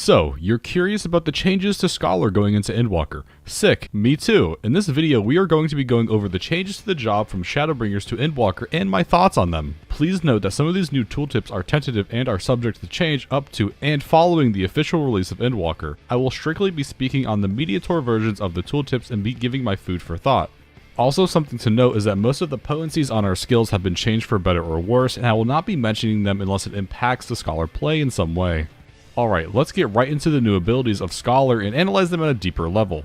So, you're curious about the changes to Scholar going into Endwalker. Sick, me too. In this video, we are going to be going over the changes to the job from Shadowbringers to Endwalker and my thoughts on them. Please note that some of these new tooltips are tentative and are subject to change up to and following the official release of Endwalker. I will strictly be speaking on the Mediator versions of the tooltips and be giving my food for thought. Also, something to note is that most of the potencies on our skills have been changed for better or worse, and I will not be mentioning them unless it impacts the Scholar play in some way. Alright, let's get right into the new abilities of Scholar and analyze them at a deeper level.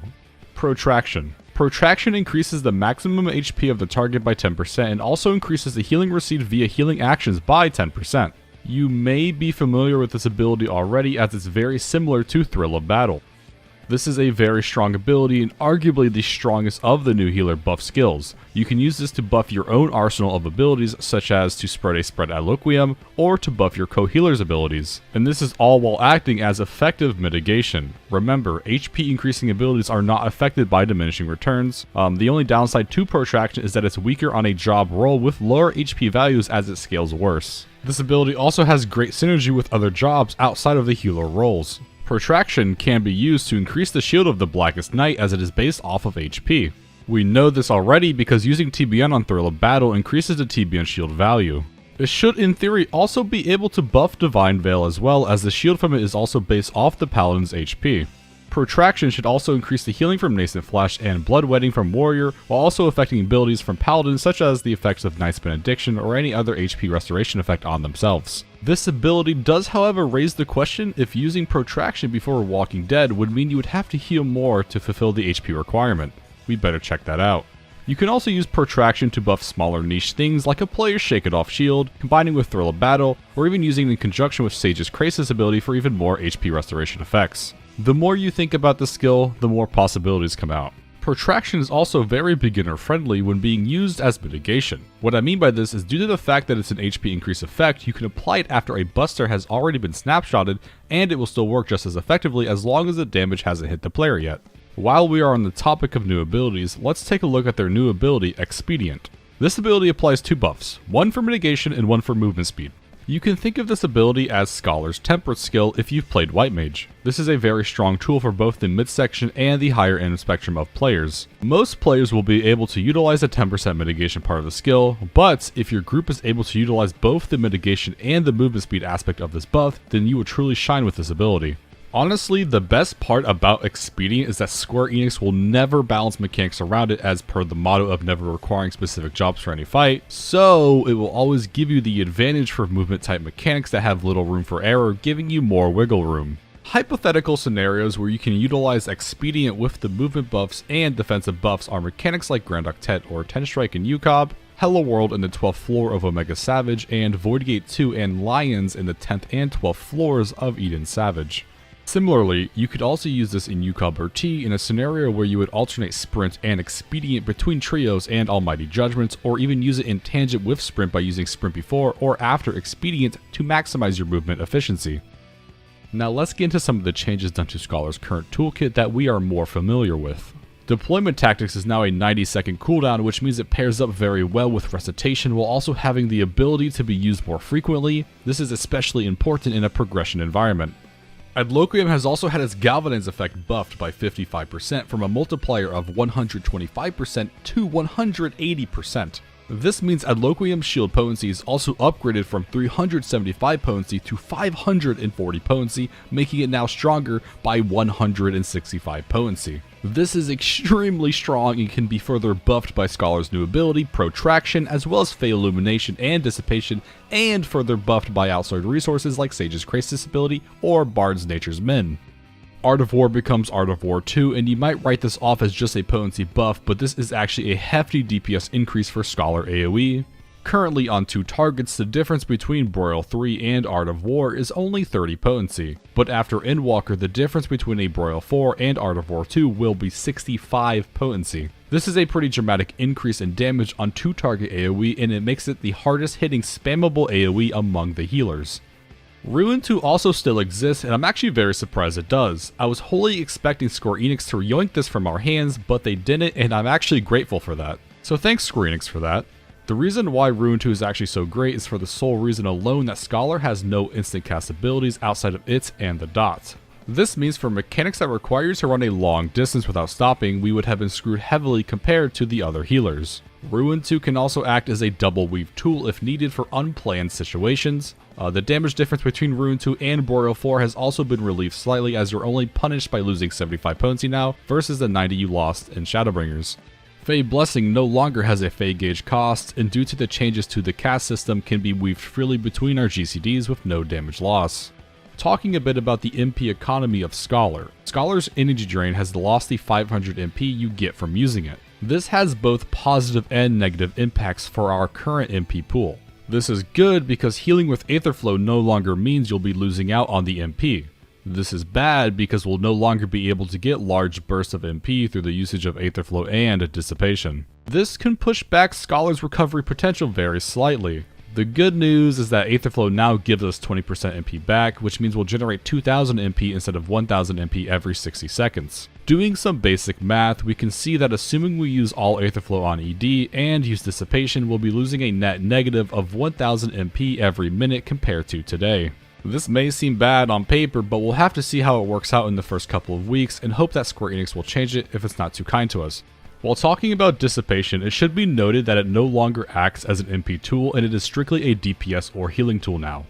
Protraction. Protraction increases the maximum HP of the target by 10% and also increases the healing received via healing actions by 10%. You may be familiar with this ability already as it's very similar to Thrill of Battle. This is a very strong ability and arguably the strongest of the new healer buff skills. You can use this to buff your own arsenal of abilities, such as to spread Adloquium, or to buff your co-healer's abilities. And this is all while acting as effective mitigation. Remember, HP increasing abilities are not affected by diminishing returns. The only downside to Protraction is that it's weaker on a job roll with lower HP values as it scales worse. This ability also has great synergy with other jobs outside of the healer roles. Protraction can be used to increase the shield of the Blackest Knight as it is based off of HP. We know this already because using TBN on Thrill of Battle increases the TBN shield value. It should in theory also be able to buff Divine Veil as well, as the shield from it is also based off the Paladin's HP. Protraction should also increase the healing from Nascent Flash and Bloodwetting from Warrior, while also affecting abilities from Paladins such as the effects of Knight's Benediction or any other HP restoration effect on themselves. This ability does however raise the question if using Protraction before Walking Dead would mean you would have to heal more to fulfill the HP requirement. We better check that out. You can also use Protraction to buff smaller niche things like a player's Shake It Off shield, combining with Thrill of Battle, or even using it in conjunction with Sage's Krasis ability for even more HP restoration effects. The more you think about the skill, the more possibilities come out. Protraction is also very beginner friendly when being used as mitigation. What I mean by this is due to the fact that it's an HP increase effect, you can apply it after a buster has already been snapshotted, and it will still work just as effectively as long as the damage hasn't hit the player yet. While we are on the topic of new abilities, let's take a look at their new ability, Expedient. This ability applies two buffs, one for mitigation and one for movement speed. You can think of this ability as Scholar's Temperate skill if you've played White Mage. This is a very strong tool for both the midsection and the higher end spectrum of players. Most players will be able to utilize the 10% mitigation part of the skill, but if your group is able to utilize both the mitigation and the movement speed aspect of this buff, then you will truly shine with this ability. Honestly, the best part about Expedient is that Square Enix will never balance mechanics around it as per the motto of never requiring specific jobs for any fight, so it will always give you the advantage for movement type mechanics that have little room for error, giving you more wiggle room. Hypothetical scenarios where you can utilize Expedient with the movement buffs and defensive buffs are mechanics like Grand Octet or Ten Strike in UCOB, Hello World in the 12th floor of Omega Savage, and Voidgate 2 and Lions in the 10th and 12th floors of Eden Savage. Similarly, you could also use this in UCOB or T in a scenario where you would alternate Sprint and Expedient between Trios and Almighty Judgments, or even use it in tangent with Sprint by using Sprint before or after Expedient to maximize your movement efficiency. Now let's get into some of the changes done to Scholar's current toolkit that we are more familiar with. Deployment Tactics is now a 90-second cooldown, which means it pairs up very well with Recitation while also having the ability to be used more frequently. This is especially important in a progression environment. Adloquium has also had its Galvanize effect buffed by 55% from a multiplier of 125% to 180%. This means Adloquium's shield potency is also upgraded from 375 potency to 540 potency, making it now stronger by 165 potency. This is extremely strong and can be further buffed by Scholar's new ability, Protraction, as well as Fey Illumination and Dissipation, and further buffed by outside resources like Sage's Krasis ability or Bard's Nature's Min. Art of War becomes Art of War 2, and you might write this off as just a potency buff, but this is actually a hefty DPS increase for Scholar AoE. Currently on 2 targets, the difference between Broil 3 and Art of War is only 30 potency, but after Endwalker the difference between a Broil 4 and Art of War 2 will be 65 potency. This is a pretty dramatic increase in damage on 2 target AoE, and it makes it the hardest hitting spammable AoE among the healers. Ruin 2 also still exists, and I'm actually very surprised it does. I was wholly expecting Square Enix to yoink this from our hands, but they didn't, and I'm actually grateful for that. So thanks Square Enix for that. The reason why Ruin 2 is actually so great is for the sole reason alone that Scholar has no instant cast abilities outside of it and the dot. This means for mechanics that require you to run a long distance without stopping, we would have been screwed heavily compared to the other healers. Ruin 2 can also act as a double weave tool if needed for unplanned situations. The damage difference between Ruin 2 and Boreal 4 has also been relieved slightly, as you're only punished by losing 75 potency now versus the 90 you lost in Shadowbringers. Fey Blessing no longer has a Fey gauge cost, and due to the changes to the cast system can be weaved freely between our GCDs with no damage loss. Talking a bit about the MP economy of Scholar. Scholar's energy drain has lost the 500 MP you get from using it. This has both positive and negative impacts for our current MP pool. This is good because healing with Aetherflow no longer means you'll be losing out on the MP. This is bad because we'll no longer be able to get large bursts of MP through the usage of Aetherflow and Dissipation. This can push back Scholar's recovery potential very slightly. The good news is that Aetherflow now gives us 20% MP back, which means we'll generate 2000 MP instead of 1000 MP every 60 seconds. Doing some basic math, we can see that assuming we use all Aetherflow on ED and use Dissipation, we'll be losing a net negative of 1000 MP every minute compared to today. This may seem bad on paper, but we'll have to see how it works out in the first couple of weeks and hope that Square Enix will change it if it's not too kind to us. While talking about Dissipation, it should be noted that it no longer acts as an MP tool and it is strictly a DPS or healing tool now.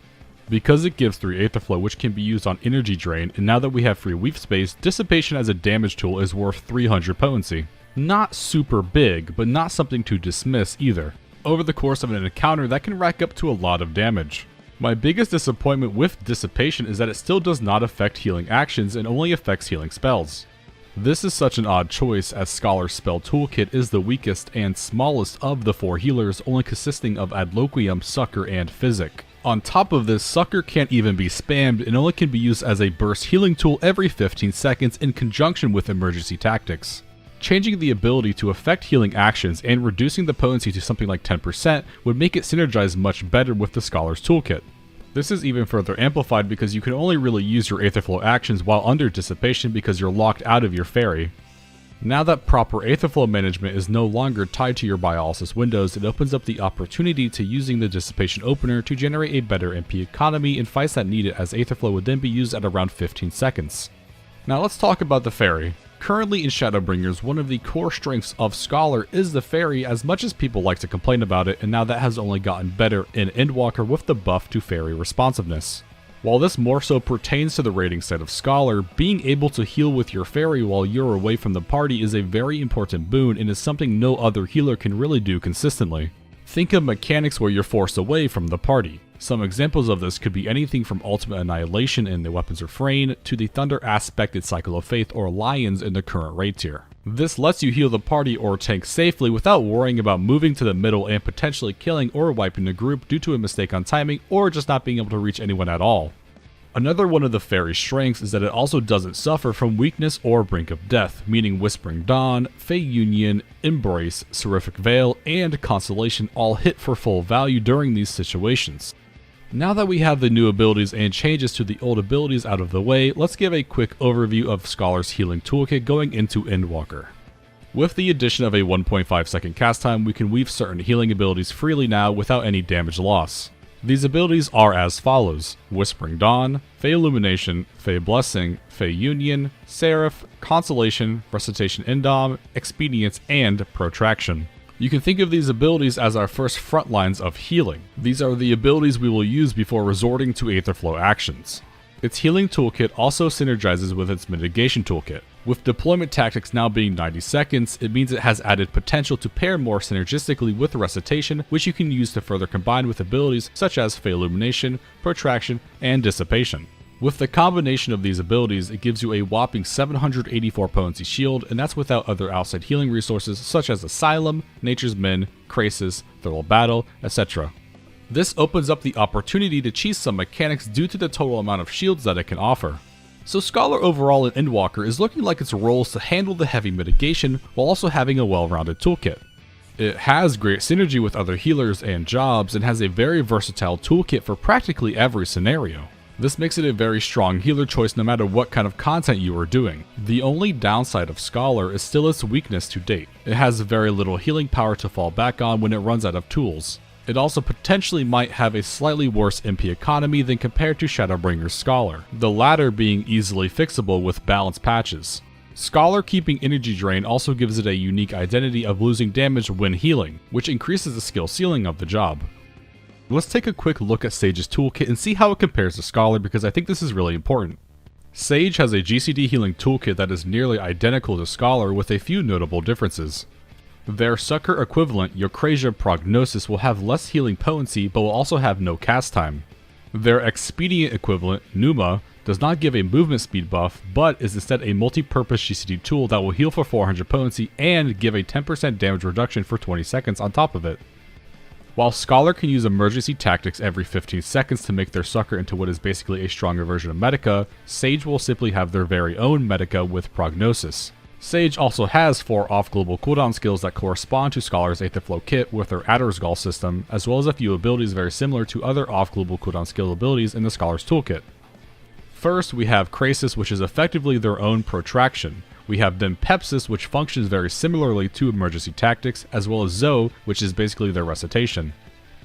Because it gives 3 Aetherflow, which can be used on energy drain, and now that we have free weave space, Dissipation as a damage tool is worth 300 potency. Not super big, but not something to dismiss either. Over the course of an encounter, that can rack up to a lot of damage. My biggest disappointment with Dissipation is that it still does not affect healing actions and only affects healing spells. This is such an odd choice, as Scholar's spell toolkit is the weakest and smallest of the 4 healers, only consisting of Adloquium, Succor, and Physic. On top of this, Succor can't even be spammed and only can be used as a burst healing tool every 15 seconds in conjunction with emergency tactics. Changing the ability to affect healing actions and reducing the potency to something like 10% would make it synergize much better with the Scholar's toolkit. This is even further amplified because you can only really use your Aetherflow actions while under Dissipation because you're locked out of your Fairy. Now that proper Aetherflow management is no longer tied to your Biolysis windows, it opens up the opportunity to using the Dissipation opener to generate a better MP economy in fights that need it, as Aetherflow would then be used at around 15 seconds. Now let's talk about the Fairy. Currently in Shadowbringers, one of the core strengths of Scholar is the Fairy, as much as people like to complain about it, and now that has only gotten better in Endwalker with the buff to Fairy responsiveness. While this more so pertains to the raiding side of Scholar, being able to heal with your Fairy while you're away from the party is a very important boon and is something no other healer can really do consistently. Think of mechanics where you're forced away from the party. Some examples of this could be anything from Ultimate Annihilation in the Weapons Refrain to the Thunder aspected Cycle of Faith or Lions in the current raid tier. This lets you heal the party or tank safely without worrying about moving to the middle and potentially killing or wiping the group due to a mistake on timing or just not being able to reach anyone at all. Another one of the Fairy's strengths is that it also doesn't suffer from weakness or brink of death, meaning Whispering Dawn, Fey Union, Embrace, Seraphic Veil, and Constellation all hit for full value during these situations. Now that we have the new abilities and changes to the old abilities out of the way, let's give a quick overview of Scholar's healing toolkit going into Endwalker. With the addition of a 1.5 second cast time, we can weave certain healing abilities freely now without any damage loss. These abilities are as follows: Whispering Dawn, Fey Illumination, Fey Blessing, Fey Union, Seraph, Consolation, Recitation Indom, Expedient, and Protraction. You can think of these abilities as our first front lines of healing. These are the abilities we will use before resorting to Aetherflow actions. Its healing toolkit also synergizes with its mitigation toolkit. With deployment tactics now being 90 seconds, it means it has added potential to pair more synergistically with Recitation, which you can use to further combine with abilities such as Fey Illumination, Protraction, and Dissipation. With the combination of these abilities, it gives you a whopping 784 potency shield, and that's without other outside healing resources such as Asylum, Nature's Min, Krasis, Thorough Battle, etc. This opens up the opportunity to cheese some mechanics due to the total amount of shields that it can offer. So Scholar overall in Endwalker is looking like its role is to handle the heavy mitigation while also having a well-rounded toolkit. It has great synergy with other healers and jobs and has a very versatile toolkit for practically every scenario. This makes it a very strong healer choice no matter what kind of content you are doing. The only downside of Scholar is still its weakness to date. It has very little healing power to fall back on when it runs out of tools. It also potentially might have a slightly worse MP economy than compared to Shadowbringer's Scholar, the latter being easily fixable with balanced patches. Scholar keeping energy drain also gives it a unique identity of losing damage when healing, which increases the skill ceiling of the job. Let's take a quick look at Sage's toolkit and see how it compares to Scholar, because I think this is really important. Sage has a GCD healing toolkit that is nearly identical to Scholar with a few notable differences. Their Succor equivalent, Eucrasia Prognosis, will have less healing potency but will also have no cast time. Their Expedient equivalent, Pneuma, does not give a movement speed buff, but is instead a multi-purpose GCD tool that will heal for 400 potency and give a 10% damage reduction for 20 seconds on top of it. While Scholar can use emergency tactics every 15 seconds to make their Succor into what is basically a stronger version of Medica, Sage will simply have their very own Medica with Prognosis. Sage also has 4 off-global cooldown skills that correspond to Scholar's Aetherflow kit with their Addersgall system, as well as a few abilities very similar to other off-global cooldown skill abilities in the Scholar's toolkit. First, we have Krasis, which is effectively their own Protraction. We have then Pepsis, which functions very similarly to Emergency Tactics, as well as Zoe, which is basically their Recitation.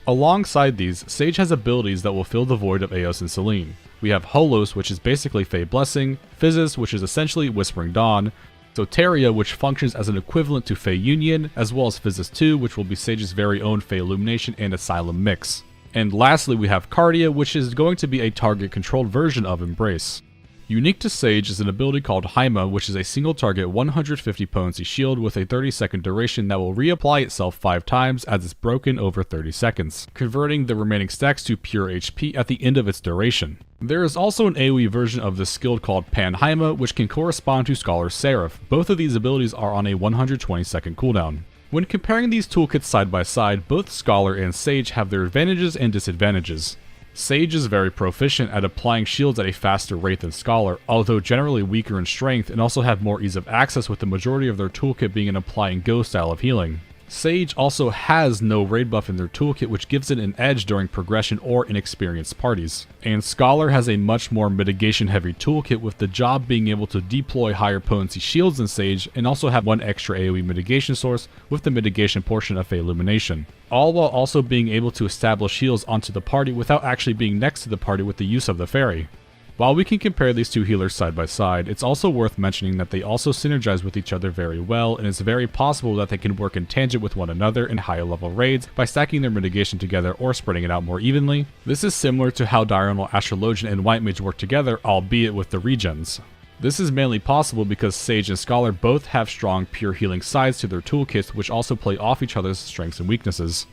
Alongside these, Sage has abilities that will fill the void of Eos and Selene. We have Holos, which is basically Fey Blessing, Physis, which is essentially Whispering Dawn, Soteria, which functions as an equivalent to Fey Union, as well as Physis 2, which will be Sage's very own Fey Illumination and Asylum mix. And lastly, we have Cardia, which is going to be a target-controlled version of Embrace. Unique to Sage is an ability called Haima, which is a single target 150 potency shield with a 30-second duration that will reapply itself 5 times as it's broken over 30 seconds, converting the remaining stacks to pure HP at the end of its duration. There is also an AoE version of this skill called Panhaima, which can correspond to Scholar's Seraph. Both of these abilities are on a 120-second cooldown. When comparing these toolkits side by side, both Scholar and Sage have their advantages and disadvantages. Sage is very proficient at applying shields at a faster rate than Scholar, although generally weaker in strength and also have more ease of access, with the majority of their toolkit being an applying go style of healing. Sage also has no raid buff in their toolkit, which gives it an edge during progression or inexperienced parties. And Scholar has a much more mitigation heavy toolkit, with the job being able to deploy higher potency shields than Sage and also have one extra AoE mitigation source with the mitigation portion of Fey Illumination, all while also being able to establish heals onto the party without actually being next to the party with the use of the fairy. While we can compare these two healers side by side, it's also worth mentioning that they also synergize with each other very well, and it's very possible that they can work in tangent with one another in higher level raids by stacking their mitigation together or spreading it out more evenly. This is similar to how Diurnal Astrologian and White Mage work together, albeit with the regens. This is mainly possible because Sage and Scholar both have strong pure healing sides to their toolkits, which also play off each other's strengths and weaknesses.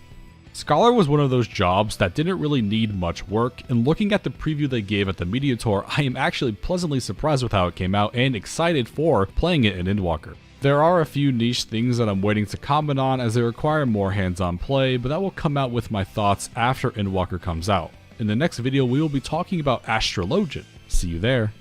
Scholar was one of those jobs that didn't really need much work, and looking at the preview they gave at the media tour, I am actually pleasantly surprised with how it came out and excited for playing it in Endwalker. There are a few niche things that I'm waiting to comment on as they require more hands-on play, but that will come out with my thoughts after Endwalker comes out. In the next video, we will be talking about Astrologian. See you there.